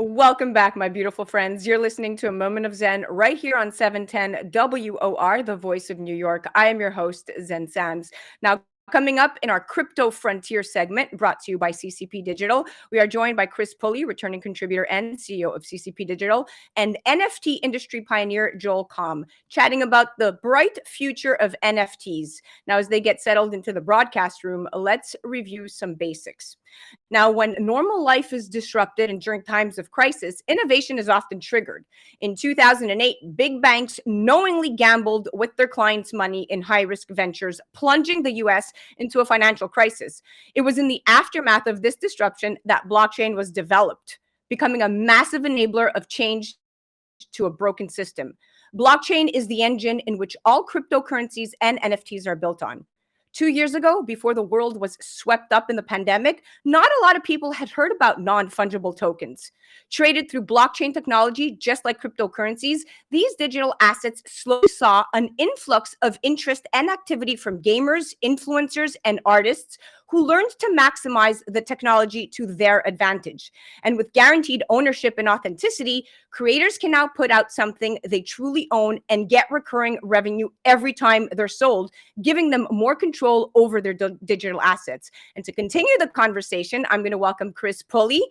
Welcome back, my beautiful friends. You're listening to A Moment of Zen right here on 710 WOR, the voice of New York. I am your host, Zen Sands. Now, coming up in our Crypto Frontier segment, brought to you by CCP Digital, we are joined by Chris Pulley, returning contributor and CEO of CCP Digital, and NFT industry pioneer Joel Comm, chatting about the bright future of NFTs. Now, as they get settled into the broadcast room, let's review some basics. Now, when normal life is disrupted and during times of crisis, innovation is often triggered. In 2008, big banks knowingly gambled with their clients' money in high-risk ventures, plunging the US into a financial crisis. It was in the aftermath of this disruption that blockchain was developed, becoming a massive enabler of change to a broken system. Blockchain is the engine in which all cryptocurrencies and NFTs are built on. 2 years ago, before the world was swept up in the pandemic, not a lot of people had heard about non-fungible tokens. Traded through blockchain technology, just like cryptocurrencies, these digital assets slowly saw an influx of interest and activity from gamers, influencers, and artists who learned to maximize the technology to their advantage. And with guaranteed ownership and authenticity, creators can now put out something they truly own and get recurring revenue every time they're sold, giving them more control over their digital assets. And to continue the conversation, I'm going to welcome Chris Pulley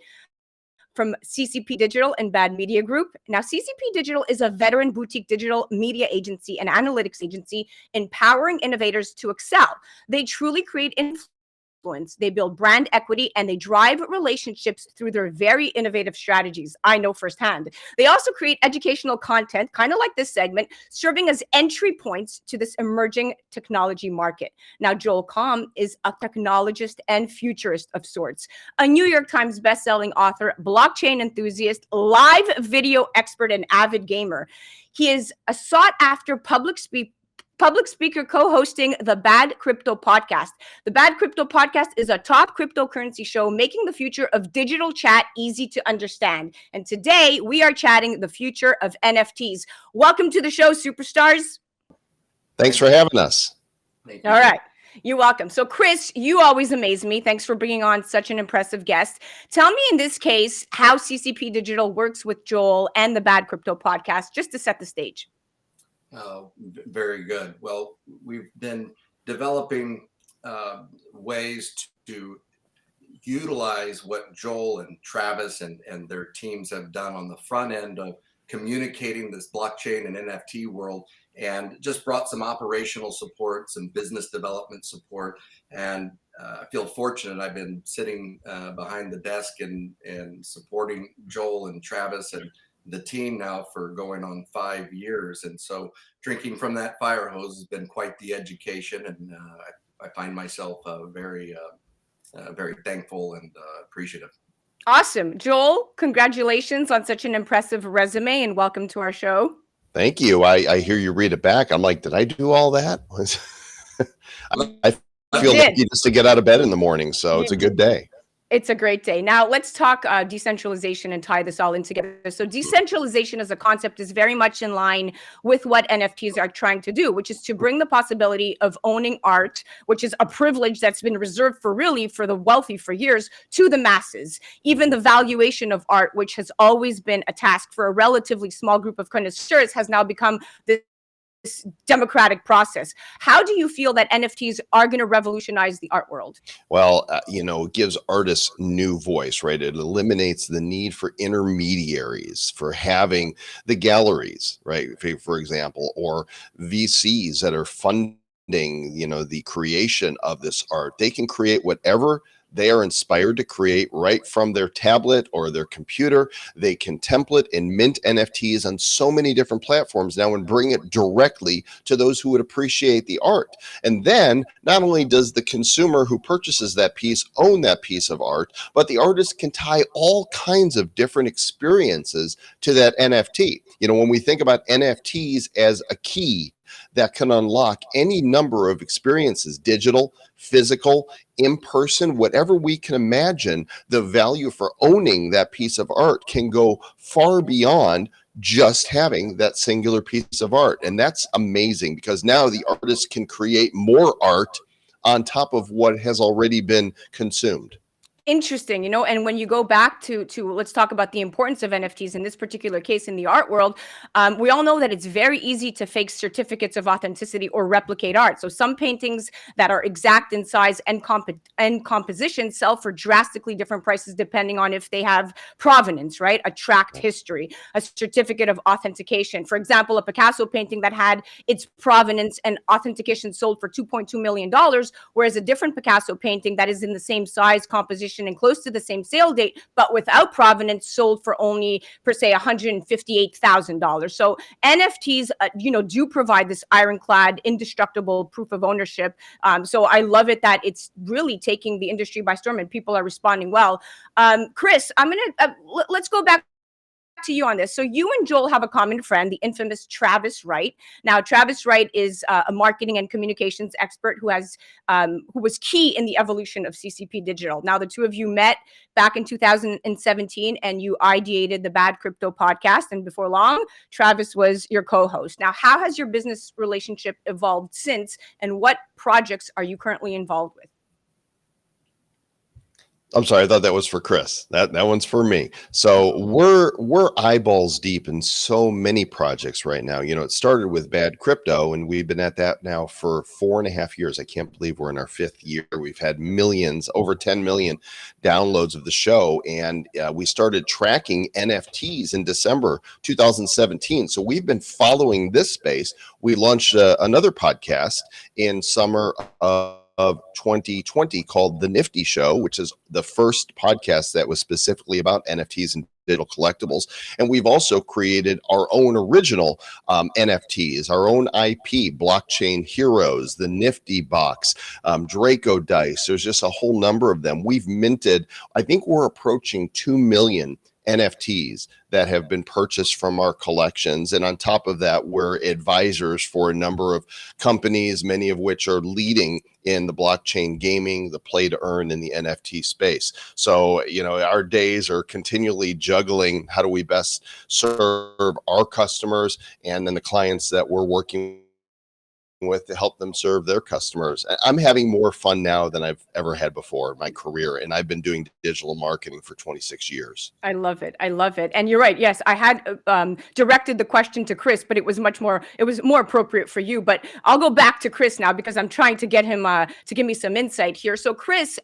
from CCP Digital and Bad Media Group. Now, CCP Digital is a veteran boutique digital media agency and analytics agency empowering innovators to excel. They truly create influence, they build brand equity, and they drive relationships through their very innovative strategies. I know firsthand. They also create educational content, kind of like this segment, serving as entry points to this emerging technology market. Now, Joel Comm is a technologist and futurist of sorts, a New York Times bestselling author, blockchain enthusiast, live video expert, and avid gamer. He is a sought-after public speaker co-hosting the Bad Crypto Podcast. The Bad Crypto Podcast is a top cryptocurrency show making the future of digital chat easy to understand. And today we are chatting the future of NFTs. Welcome to the show, superstars. Thanks for having us. All right. You're welcome. So, Chris, you always amaze me. Thanks for bringing on such an impressive guest. Tell me in this case how CCP Digital works with Joel and the Bad Crypto Podcast, just to set the stage. Very good. Well, we've been developing ways to utilize what Joel and Travis and their teams have done on the front end of communicating this blockchain and NFT world, and just brought some operational support, some business development support. And I feel fortunate. I've been sitting behind the desk and supporting Joel and Travis and the team now for going on 5 years. And so drinking from that fire hose has been quite the education. And I find myself very thankful and appreciative. Awesome. Joel, congratulations on such an impressive resume and welcome to our show. Thank you. I hear you read it back. I'm like, did I do all that? I feel lucky just to get out of bed in the morning. So it's a good day. It's a great day. Now, let's talk decentralization and tie this all in together. So decentralization as a concept is very much in line with what NFTs are trying to do, which is to bring the possibility of owning art, which is a privilege that's been reserved for the wealthy for years, to the masses. Even the valuation of art, which has always been a task for a relatively small group of connoisseurs, has now become this democratic process. How do you feel that NFTs are going to revolutionize the art world? Well, it gives artists new voice, right? It eliminates the need for intermediaries, for having the galleries, right? For example, or VCs that are funding, the creation of this art. They can create whatever they are inspired to create right from their tablet or their computer. They can template and mint NFTs on so many different platforms now and bring it directly to those who would appreciate the art. And then not only does the consumer who purchases that piece own that piece of art, but the artist can tie all kinds of different experiences to that NFT. When we think about NFTs as a key that can unlock any number of experiences, digital, physical, in person, whatever we can imagine, the value for owning that piece of art can go far beyond just having that singular piece of art. And that's amazing because now the artist can create more art on top of what has already been consumed. Interesting, and when you go back to let's talk about the importance of NFTs in this particular case in the art world. We all know that it's very easy to fake certificates of authenticity or replicate art. So some paintings that are exact in size and composition sell for drastically different prices depending on if they have provenance, right? A tracked history, a certificate of authentication. For example, a Picasso painting that had its provenance and authentication sold for $2.2 million, whereas a different Picasso painting that is in the same size, composition, and close to the same sale date, but without provenance, sold for only, per se, $158,000. So NFTs, do provide this ironclad, indestructible proof of ownership. So I love it that it's really taking the industry by storm and people are responding well. Chris, let's go back to you on this. So you and Joel have a common friend, the infamous Travis Wright. Now, Travis Wright is a marketing and communications expert who was key in the evolution of CCP Digital. Now, the two of you met back in 2017, and you ideated the Bad Crypto podcast. And before long, Travis was your co-host. Now, how has your business relationship evolved since, and what projects are you currently involved with? I'm sorry, I thought that was for Chris. That one's for me. So we're eyeballs deep in so many projects right now. It started with Bad Crypto, and we've been at that now for 4.5 years. I can't believe we're in our 5th year. We've had millions, over 10 million downloads of the show, and we started tracking NFTs in December 2017. So we've been following this space. We launched another podcast in summer of 2020 called The Nifty Show, which is the first podcast that was specifically about NFTs and digital collectibles. And we've also created our own original NFTs, our own IP, Blockchain Heroes, the Nifty Box, Draco Dice. There's just a whole number of them. We've minted, I think we're approaching 2 million NFTs that have been purchased from our collections. And on top of that, we're advisors for a number of companies, many of which are leading in the blockchain gaming, the play to earn in the NFT space. So, our days are continually juggling how do we best serve our customers and then the clients that we're working with to help them serve their customers. I'm having more fun now than I've ever had before in my career, and I've been doing digital marketing for 26 years. I love it. And you're right. Yes, I had directed the question to Chris, but it was more appropriate for you. But I'll go back to Chris now because I'm trying to get him to give me some insight here. So Chris,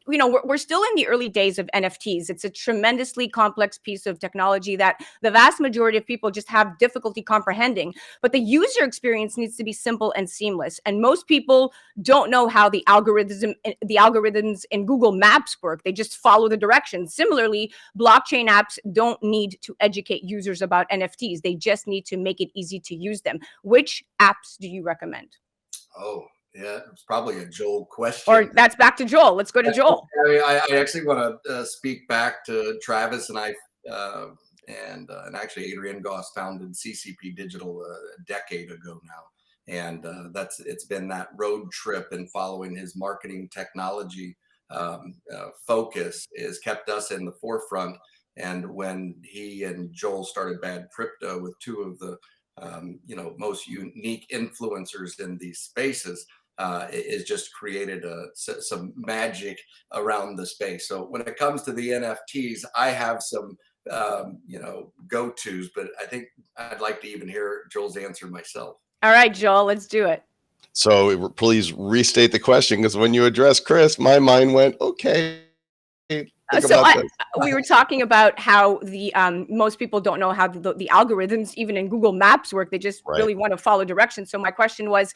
we're still in the early days of NFTs. It's a tremendously complex piece of technology that the vast majority of people just have difficulty comprehending. But the user experience needs to be simple and seamless. And most people don't know how the algorithms in Google Maps work. They just follow the directions. Similarly, blockchain apps don't need to educate users about NFTs. They just need to make it easy to use them. Which apps do you recommend? Oh, yeah, it's probably a Joel question. Or that's back to Joel. Let's go to Joel. I actually want to speak back to Travis and I, and actually Adrian Goss founded CCP Digital a decade ago now, and it's been that road trip and following his marketing technology focus has kept us in the forefront. And when he and Joel started Bad Crypto with two of the most unique influencers in these spaces, it just created some magic around the space. So when it comes to the NFTs, I have some go-tos, but I think I'd like to even hear Joel's answer myself. All right, Joel, let's do it. So please restate the question, because when you addressed Chris, my mind went, okay. We were talking about how the most people don't know how the algorithms, even in Google Maps, work. They just really want to follow directions. So my question was,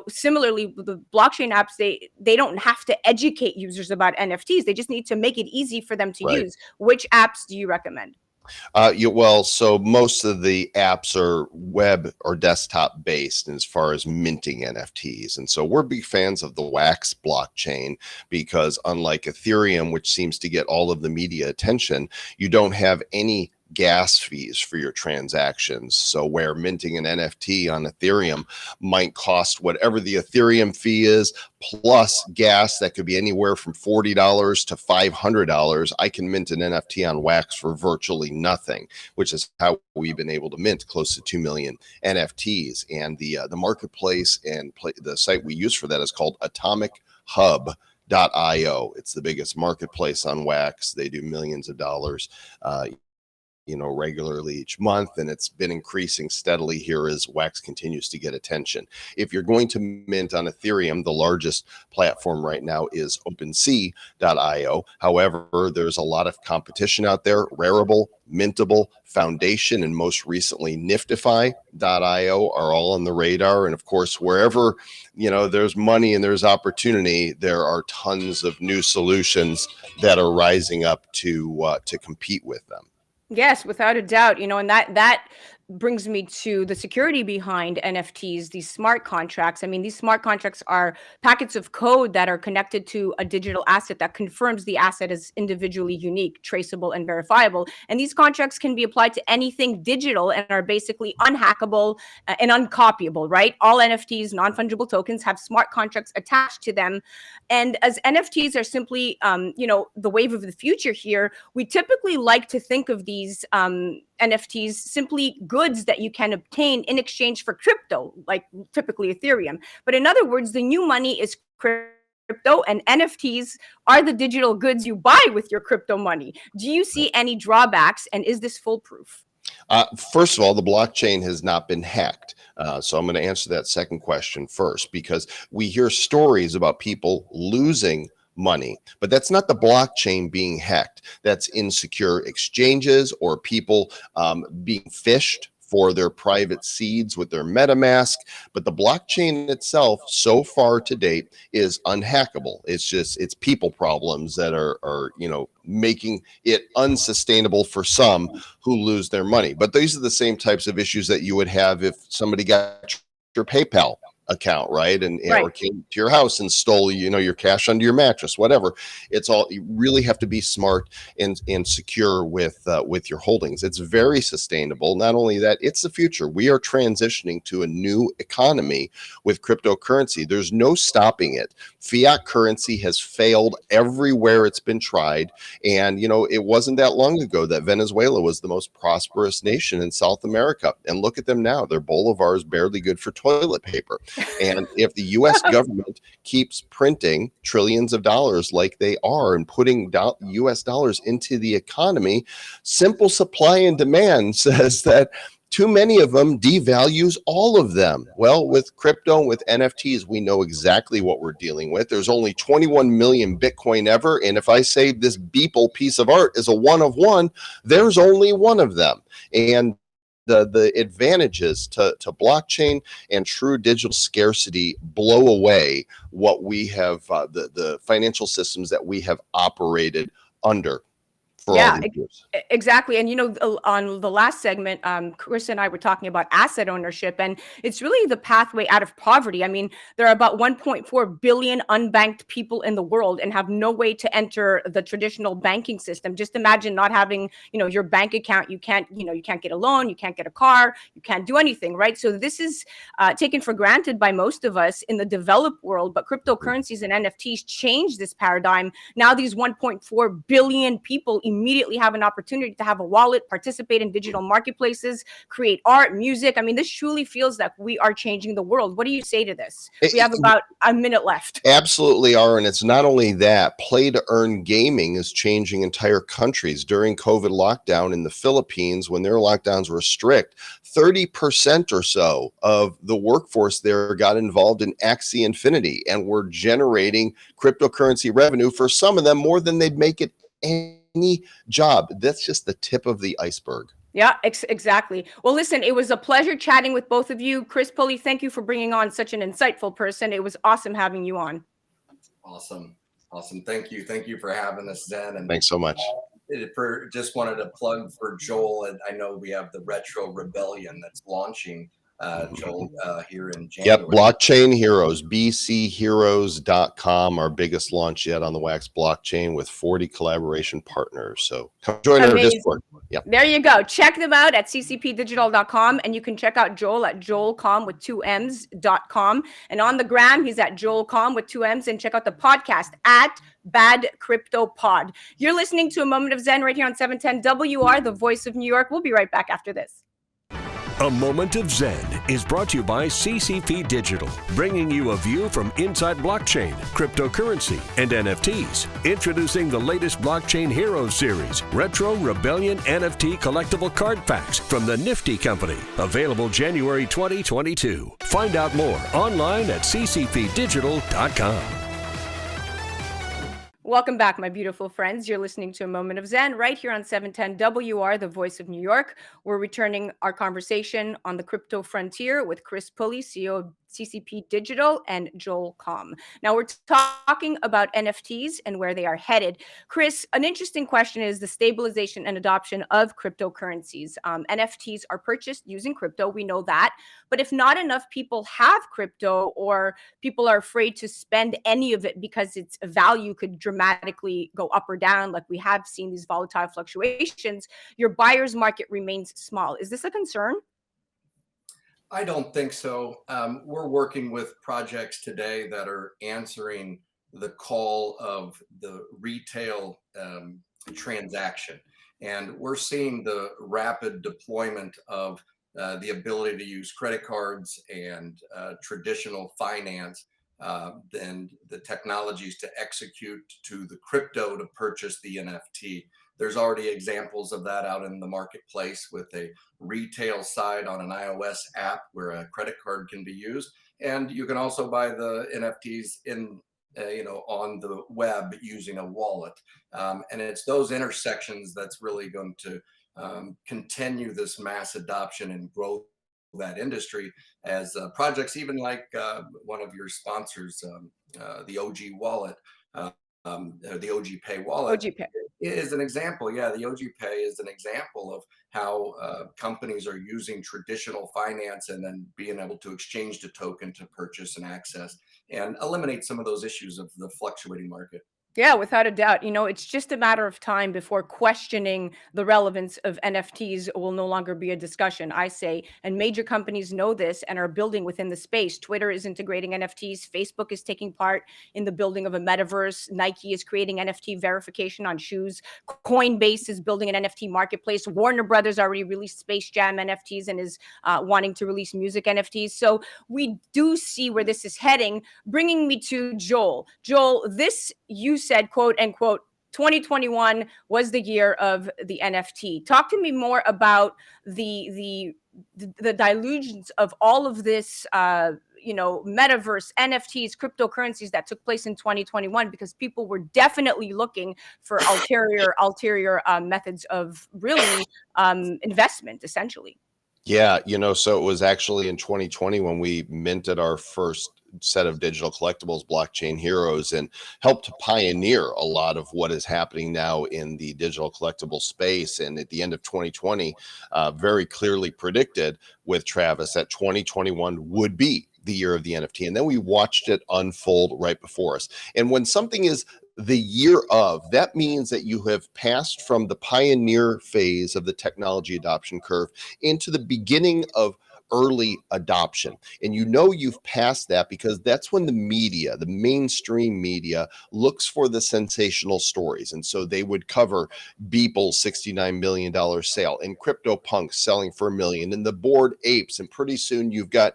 similarly, the blockchain apps, they don't have to educate users about NFTs. They just need to make it easy for them to use. Which apps do you recommend? So most of the apps are web or desktop based as far as minting NFTs. And so we're big fans of the Wax blockchain because unlike Ethereum, which seems to get all of the media attention, you don't have any gas fees for your transactions. So where minting an NFT on Ethereum might cost whatever the Ethereum fee is, plus gas that could be anywhere from $40 to $500, I can mint an NFT on Wax for virtually nothing, which is how we've been able to mint close to 2 million NFTs. And the marketplace and the site we use for that is called Atomic Hub .io. It's the biggest marketplace on Wax. They do millions of dollars, regularly each month, and it's been increasing steadily here as Wax continues to get attention. If you're going to mint on Ethereum, the largest platform right now is OpenSea.io. However, there's a lot of competition out there. Rarible, Mintable, Foundation, and most recently Niftify.io are all on the radar. And of course, wherever there's money and there's opportunity, there are tons of new solutions that are rising up to compete with them. Yes, without a doubt, and that brings me to the security behind NFTs, these smart contracts. I mean, these smart contracts are packets of code that are connected to a digital asset that confirms the asset is individually unique, traceable, and verifiable. And these contracts can be applied to anything digital and are basically unhackable and uncopyable, right? All NFTs, non-fungible tokens, have smart contracts attached to them. And as NFTs are simply, the wave of the future here, we typically like to think of these NFTs simply goods that you can obtain in exchange for crypto, like typically Ethereum. But in other words, the new money is crypto, and NFTs are the digital goods you buy with your crypto money. Do you see any drawbacks, and is this foolproof? First of all, the blockchain has not been hacked. So I'm going to answer that second question first, because we hear stories about people losing money, but that's not the blockchain being hacked. That's insecure exchanges or people being phished for their private seeds with their MetaMask. But the blockchain itself, so far to date, is unhackable. It's people problems that are making it unsustainable for some who lose their money. But these are the same types of issues that you would have if somebody got your PayPal account, right? And or came to your house and stole your cash under your mattress, whatever. It's all, you really have to be smart and secure with your holdings. It's very sustainable. Not only that, it's the future. We are transitioning to a new economy with cryptocurrency. There's no stopping it. Fiat currency has failed everywhere it's been tried. And it wasn't that long ago that Venezuela was the most prosperous nation in South America, and look at them now. Their bolivar is barely good for toilet paper. And if the U.S. government keeps printing trillions of dollars like they are and putting U.S. dollars into the economy, simple supply and demand says that too many of them devalues all of them. Well, with crypto, with NFTs, we know exactly what we're dealing with. There's only 21 million Bitcoin ever. And if I say this Beeple piece of art is a one of one, there's only one of them. And the advantages to blockchain and true digital scarcity blow away what we have, the financial systems that we have operated under for all these years. Exactly. And on the last segment, Chris and I were talking about asset ownership, and it's really the pathway out of poverty. I mean, there are about 1.4 billion unbanked people in the world and have no way to enter the traditional banking system. Just imagine not having, your bank account. You can't get a loan, you can't get a car, you can't do anything, right? So this is taken for granted by most of us in the developed world, but cryptocurrencies and NFTs change this paradigm. Now these 1.4 billion people immediately have an opportunity to have a wallet, participate in digital marketplaces, create art, music. I mean, this truly feels like we are changing the world. What do you say to this? We have about a minute left. Absolutely are. And it's not only that, play to earn gaming is changing entire countries. During COVID lockdown in the Philippines, when their lockdowns were strict, 30% or so of the workforce there got involved in Axie Infinity and were generating cryptocurrency revenue, for some of them more than they'd make it any job. That's just the tip of the iceberg. Yeah, exactly. Well, listen, it was a pleasure chatting with both of you. Chris Pulley, thank you for bringing on such an insightful person. It was awesome having you on. Awesome. Thank you for having us, Zen. And thanks so much. Just wanted to plug for Joel, and I know we have the Retro Rebellion that's launching, Joel, here in January. Yep, Blockchain Heroes, bcheroes.com, our biggest launch yet on the Wax blockchain with 40 collaboration partners. So come join our Discord. Yep. There you go. Check them out at ccpdigital.com, and you can check out Joel at joelcomm with 2ms.com. And on the gram, he's at joelcomm with 2ms, and check out the podcast at Bad Crypto Pod. You're listening to A Moment of Zen right here on 710 WR, the voice of New York. We'll be right back after this. A Moment of Zen is brought to you by CCP Digital, bringing you a view from inside blockchain, cryptocurrency, and NFTs. Introducing the latest Blockchain Heroes series, Retro Rebellion NFT collectible card packs from the Nifty Company. Available January 2022. Find out more online at ccpdigital.com. Welcome back, my beautiful friends. You're listening to A Moment of Zen right here on 710 WR, the voice of New York. We're returning our conversation on the crypto frontier with Chris Pulley, CEO of CCP Digital, and Joel Comm. Now we're talking about NFTs and where they are headed. Chris, an interesting question is the stabilization and adoption of cryptocurrencies. NFTs are purchased using crypto. We know that. But if not enough people have crypto, or people are afraid to spend any of it because its value could dramatically go up or down, like we have seen these volatile fluctuations, your buyer's market remains small. Is this a concern? I don't think so. We're working with projects today that are answering the call of the retail transaction. And we're seeing the rapid deployment of the ability to use credit cards and traditional finance, and the technologies to execute to the crypto to purchase the NFT. There's already examples of that out in the marketplace with a retail side on an iOS app where a credit card can be used. And you can also buy the NFTs in on the web using a wallet. And it's those intersections that's really going to continue this mass adoption and growth of that industry as projects, even like one of your sponsors, the OG wallet, the OG Pay wallet. OG Pay is an example. Yeah, the OG Pay is an example of how companies are using traditional finance and then being able to exchange the token to purchase and access and eliminate some of those issues of the fluctuating market. Yeah, without a doubt. It's just a matter of time before questioning the relevance of NFTs will no longer be a discussion, I say. And major companies know this and are building within the space. Twitter is integrating NFTs. Facebook is taking part in the building of a metaverse. Nike is creating NFT verification on shoes. Coinbase is building an NFT marketplace. Warner Brothers already released Space Jam NFTs and is wanting to release music NFTs. So we do see where this is heading, bringing me to Joel. Joel, this, you said, quote unquote, 2021 was the year of the NFT. Talk to me more about the dilutions of all of this, metaverse, NFTs, cryptocurrencies that took place in 2021, because people were definitely looking for ulterior methods of really investment, essentially. Yeah, so it was actually in 2020 when we minted our first set of digital collectibles, Blockchain Heroes, and helped to pioneer a lot of what is happening now in the digital collectible space. And at the end of 2020, very clearly predicted with Travis that 2021 would be the year of the NFT. And then we watched it unfold right before us. And when something is the year of, that means that you have passed from the pioneer phase of the technology adoption curve into the beginning of early adoption. And you've passed that because that's when the media, the mainstream media, looks for the sensational stories. And so they would cover Beeple's $69 million sale and CryptoPunks selling for $1 million and the Bored Apes. And pretty soon you've got,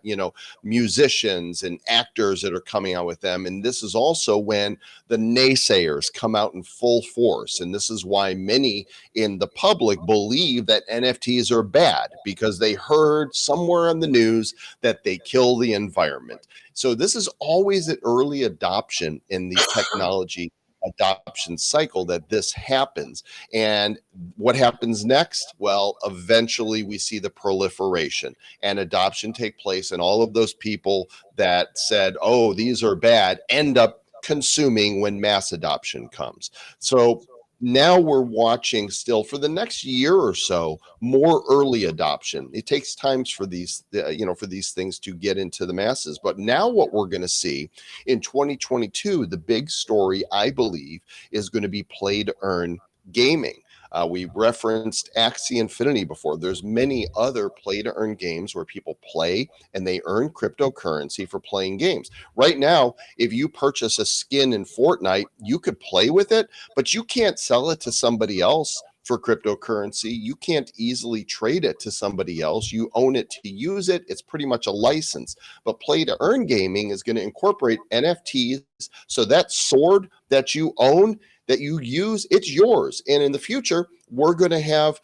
musicians and actors that are coming out with them. And this is also when the naysayers come out in full force. And this is why many in the public believe that NFTs are bad, because they heard somewhere on the news that they kill the environment. So this is always an early adoption in the technology adoption cycle that this happens. And what happens next? Well, eventually we see the proliferation and adoption take place, and all of those people that said, oh, these are bad, end up consuming when mass adoption comes. So now we're watching still for the next year or so more early adoption. It takes times for these, for these things to get into the masses. But now what we're going to see in 2022, the big story, I believe, is going to be play to earn gaming. We referenced Axie Infinity before. There's many other play to earn games where people play and they earn cryptocurrency for playing games. Right now, if you purchase a skin in Fortnite, you could play with it, but you can't sell it to somebody else for cryptocurrency. You can't easily trade it to somebody else. You own it to use it. It's pretty much a license. But play to earn gaming is going to incorporate NFTs. So that sword that you own, that you use, it's yours. And in the future, we're going to have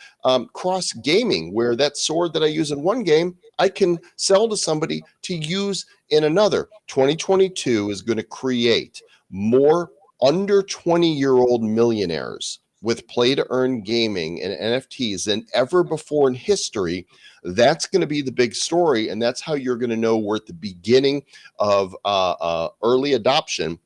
cross gaming, where that sword that I use in one game, I can sell to somebody to use in another. 2022 is going to create more under 20-year-old millionaires with play to earn gaming and NFTs than ever before in history. That's going to be the big story. And that's how you're going to know we're at the beginning of early adoption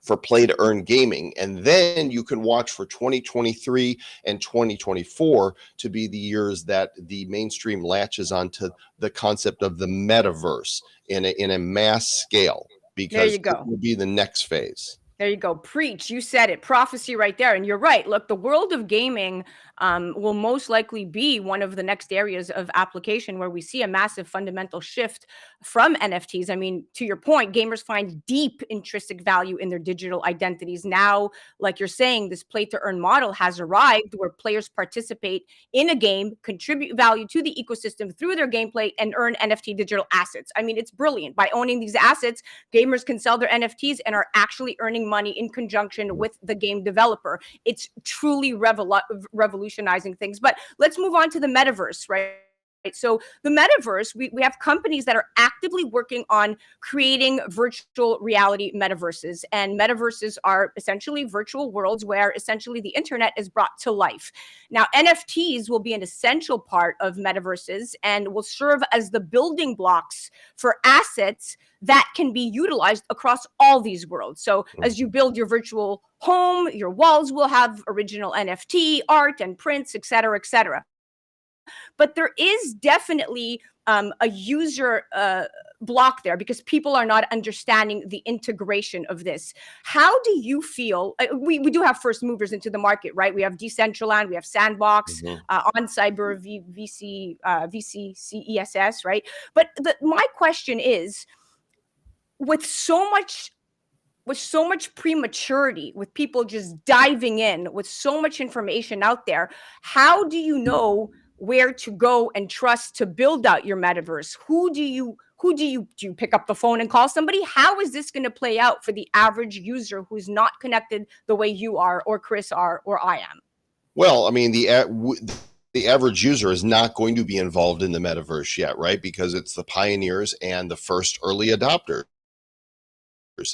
for play to earn gaming. And then you can watch for 2023 and 2024 to be the years that the mainstream latches onto the concept of the metaverse in a mass scale, because it will be the next phase. There you go. Preach. You said it. Prophecy right there. And you're right. Look, the world of gaming will most likely be one of the next areas of application where we see a massive fundamental shift from NFTs. I mean, to your point, gamers find deep intrinsic value in their digital identities. Now, like you're saying, this play to earn model has arrived where players participate in a game, contribute value to the ecosystem through their gameplay, and earn NFT digital assets. I mean, it's brilliant. By owning these assets, gamers can sell their NFTs and are actually earning money in conjunction with the game developer. It's truly revolutionizing things. But let's move on to the metaverse, right? So the metaverse, we have companies that are actively working on creating virtual reality metaverses. And metaverses are essentially virtual worlds where essentially the internet is brought to life. Now, NFTs will be an essential part of metaverses and will serve as the building blocks for assets that can be utilized across all these worlds. So as you build your virtual home, your walls will have original NFT art and prints, et cetera, et cetera. But there is definitely a user block there because people are not understanding the integration of this. How do you feel? We do have first movers into the market, right? We have Decentraland, we have Sandbox, on Cyber, VCCESS, right? But my question is, with so much prematurity, with people just diving in, with so much information out there, how do you know where to go and trust to build out your metaverse? Who do you pick up the phone and call somebody? How is this going to play out for the average user who's not connected the way you are, or Chris are, or I am? Well, I mean, the average user is not going to be involved in the metaverse yet, right? Because it's the pioneers and the first early adopters.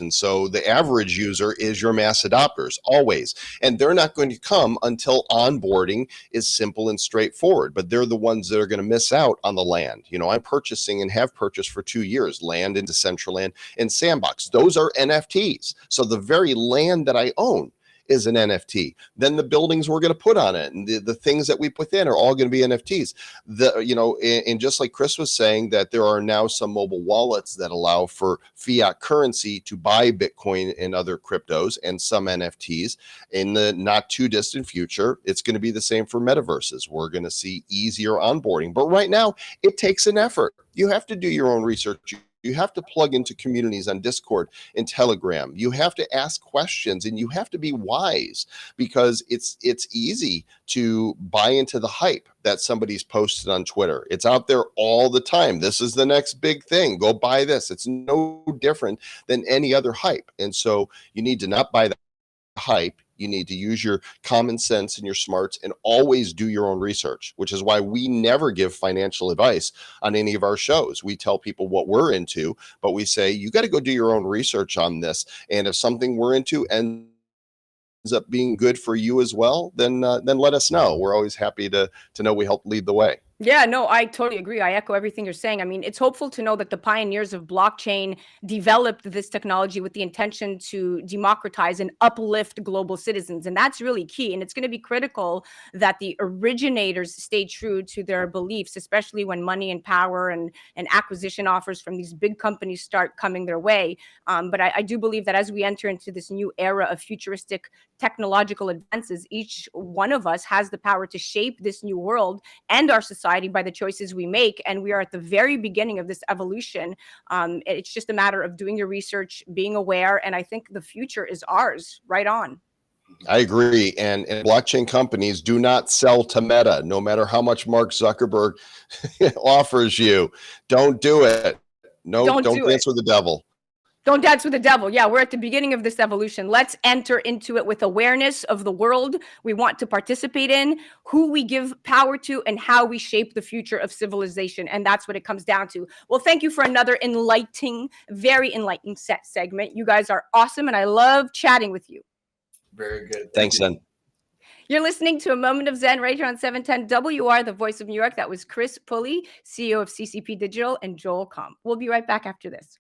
And so the average user is your mass adopters always. And they're not going to come until onboarding is simple and straightforward. But they're the ones that are going to miss out on the land. You know, I'm purchasing and have purchased for 2 years land into Decentraland and Sandbox. Those are NFTs. So the very land that I own is an NFT. Then the buildings we're going to put on it and the things that we put in are all going to be NFTs. And just like Chris was saying, that there are now some mobile wallets that allow for fiat currency to buy Bitcoin and other cryptos and some NFTs. In the not too distant future, it's going to be the same for metaverses. We're going to see easier onboarding. But right now, it takes an effort. You have to do your own research. You have to plug into communities on Discord and Telegram. You have to ask questions and you have to be wise, because it's easy to buy into the hype that somebody's posted on Twitter. It's out there all the time. This is the next big thing. Go buy this. It's no different than any other hype. And so you need to not buy the hype. You need to use your common sense and your smarts and always do your own research, which is why we never give financial advice on any of our shows. We tell people what we're into, but we say, you got to go do your own research on this. And if something we're into ends up being good for you as well, then let us know. We're always happy to know we help lead the way. Yeah, no, I totally agree. I echo everything you're saying. I mean, it's hopeful to know that the pioneers of blockchain developed this technology with the intention to democratize and uplift global citizens. And that's really key. And it's going to be critical that the originators stay true to their beliefs, especially when money and power and acquisition offers from these big companies start coming their way. But I do believe that as we enter into this new era of futuristic technological advances, each one of us has the power to shape this new world and our society by the choices we make. And we are at the very beginning of this evolution. It's just a matter of doing your research, being aware. And I think the future is ours. Right on. I agree. And blockchain companies do not sell to Meta, no matter how much Mark Zuckerberg offers you. Don't do it. No, Don't don't do dance it. with the devil. Don't dance with the devil. Yeah, we're at the beginning of this evolution. Let's enter into it with awareness of the world we want to participate in, who we give power to, and how we shape the future of civilization. And that's what it comes down to. Well, thank you for another enlightening, very enlightening segment. You guys are awesome, and I love chatting with you. Very good. Thanks, Zen. You're listening to A Moment of Zen right here on 710 WR, the voice of New York. That was Chris Pulley, CEO of CCP Digital, and Joel Comm. We'll be right back after this.